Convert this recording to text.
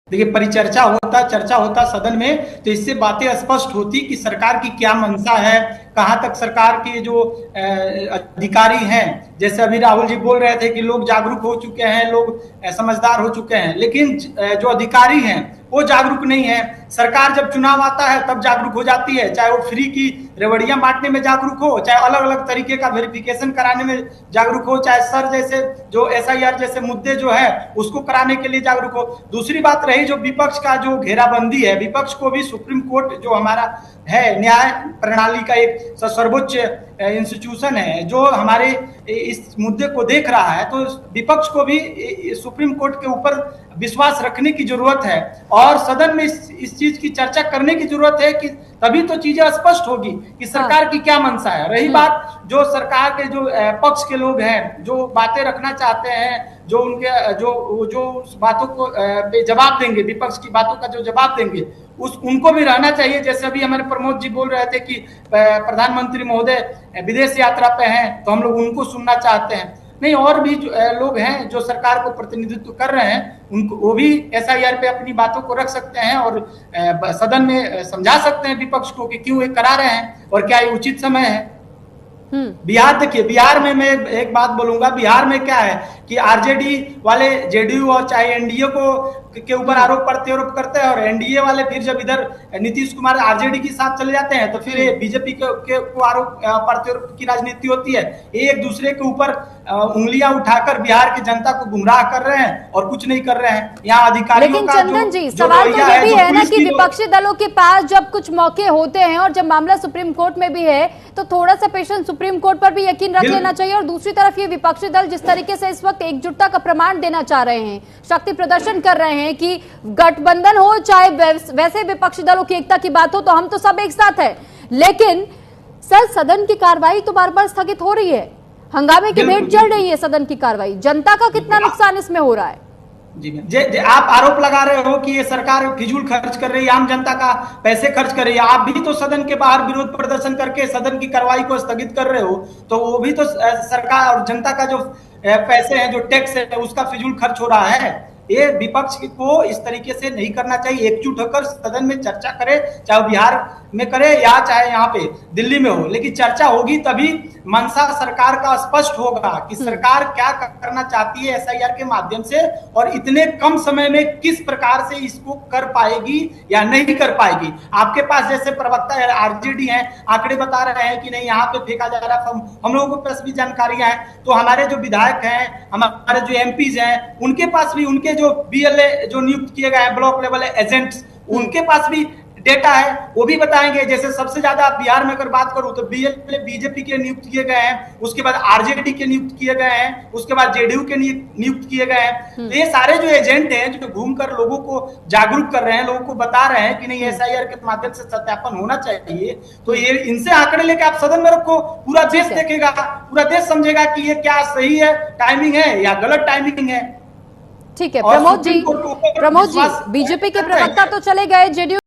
देखिए, चर्चा होता सदन में, तो इससे बातें स्पष्ट होती कि सरकार की क्या मंशा है, कहां तक सरकार के जो अधिकारी हैं, जैसे अभी राहुल जी बोल रहे थे कि लोग जागरूक हो चुके हैं, लोग समझदार हो चुके हैं, लेकिन जो अधिकारी हैं वो जागरूक नहीं है। सरकार जब चुनाव आता है तब जागरूक हो जाती है, चाहे वो फ्री की रेवड़ियां बांटने में जागरूक हो, चाहे अलग अलग तरीके का वेरिफिकेशन कराने में जागरूक हो, चाहे सर जैसे जो SIR जैसे मुद्दे जो है उसको कराने के लिए जागरूक हो। दूसरी बात रही जो विपक्ष का जो घेराबंदी है, विपक्ष को भी सुप्रीम कोर्ट जो हमारा है न्याय प्रणाली का एक सर्वोच्च इंस्टीट्यूशन है जो हमारे इस मुद्दे को देख रहा है, तो विपक्ष को भी सुप्रीम कोर्ट के ऊपर विश्वास रखने की जरूरत है और सदन में इस चीज की चर्चा करने की जरूरत है कि तभी तो चीजें स्पष्ट होगी कि सरकार की क्या मंशा है। रही बात जो सरकार के जो पक्ष के लोग हैं जो बातें रखना चाहते हैं, जो उनके जो बातों को पे जवाब देंगे, विपक्ष की बातों का जो जवाब देंगे उनको भी रहना चाहिए। जैसे अभी हमारे प्रमोद जी बोल रहे थे कि प्रधानमंत्री महोदय विदेश यात्रा पे हैं, तो हम लोग उनको सुनना चाहते हैं। नहीं, और भी लोग हैं जो सरकार को प्रतिनिधित्व कर रहे हैं, उनको वो भी SIR पे अपनी बातों को रख सकते हैं और सदन में समझा सकते हैं विपक्ष को कि क्यों ये करा रहे हैं और क्या ये उचित समय है। बिहार देखिए, बिहार में मैं एक बात बोलूंगा, बिहार में क्या है कि RJD वाले JDU और चाहे NDA को के ऊपर आरोप प्रत्यारोप करते हैं और NDA वाले फिर जब इधर नीतीश कुमार RJD के साथ चले जाते हैं तो फिर बीजेपी को आरोप प्रत्यारोप की राजनीति होती है। ये एक दूसरे के ऊपर उंगलियां उठाकर बिहार की जनता को गुमराह कर रहे हैं और कुछ नहीं कर रहे हैं यहाँ अधिकारियों लेकिन का। चंदन जी, सवाल तो ये भी है ना कि विपक्षी दलों के पास जब कुछ मौके होते हैं और जब मामला सुप्रीम कोर्ट में भी है तो थोड़ा सा पेशेंस सुप्रीम कोर्ट पर भी यकीन रख लेना चाहिए। और दूसरी तरफ ये विपक्षी दल जिस तरीके से इस वक्त एकजुटता का प्रमाण देना चाह रहे हैं, शक्ति प्रदर्शन कर रहे हैं कि गठबंधन हो चाहे वैसे विपक्षी दलों की एकता की बात हो तो हम तो सब एक साथ है, लेकिन सर सदन की कार्रवाई तो बार बार स्थगित हो रही है, हंगामे की भेंट चल रही है सदन की कार्रवाई, जनता का कितना नुकसान इसमें हो रहा है? जी, आप आरोप लगा रहे हो कि ये सरकार फिजूल खर्च कर रही है, आम जनता का पैसे खर्च कर रही है। आप भी तो सदन के बाहर विरोध प्रदर्शन करके सदन की कार्रवाई को स्थगित कर रहे हो, तो वो भी तो सरकार और जनता का जो पैसे हैं, जो टैक्स है, उसका फिजूल खर्च हो रहा है। ये विपक्ष को इस तरीके से नहीं करना चाहिए, एकजुट होकर सदन में चर्चा करे, चाहे बिहार में करे या चाहे यहाँ पे दिल्ली में हो, लेकिन चर्चा होगी तभी मंशा सरकार का स्पष्ट होगा कि सरकार क्या करना चाहती है SIR के माध्यम से और इतने कम समय में किस प्रकार से इसको कर पाएगी या नहीं कर पाएगी। आपके पास जैसे प्रवक्ता RJD हैं, आंकड़े बता रहे हैं कि नहीं यहाँ पे फेंका जा रहा है, हम लोगों के पास भी जानकारियां हैं, तो हमारे जो विधायक हैं, हमारे जो MPs हैं, उनके पास भी उनके जो BLA जो नियुक्त किए गए हैं, ब्लॉक लेवल एजेंट्स, उनके पास भी डेटा है, वो भी बताएंगे। जैसे सबसे ज्यादा बिहार में अगर बात करूं तो BLA BJP के नियुक्त किए गए हैं, उसके बाद RJD के नियुक्त किए गए हैं, उसके बाद JDU के नियुक्त किए गए हैं। तो ये सारे जो एजेंट हैं जो घूमकर लोगों को जागरूक कर रहे हैं, लोगों को बता रहे हैं कि नहीं SIR के माध्यम से सत्यापन होना चाहिए, तो ये इनसे आंकड़े लेके आप सदन में रखो, पूरा देश देखेगा, पूरा देश समझेगा कि ये क्या सही है टाइमिंग है या गलत टाइमिंग है। ठीक है प्रमोद जी, बीजेपी के प्रवक्ता तो चले गए, JDU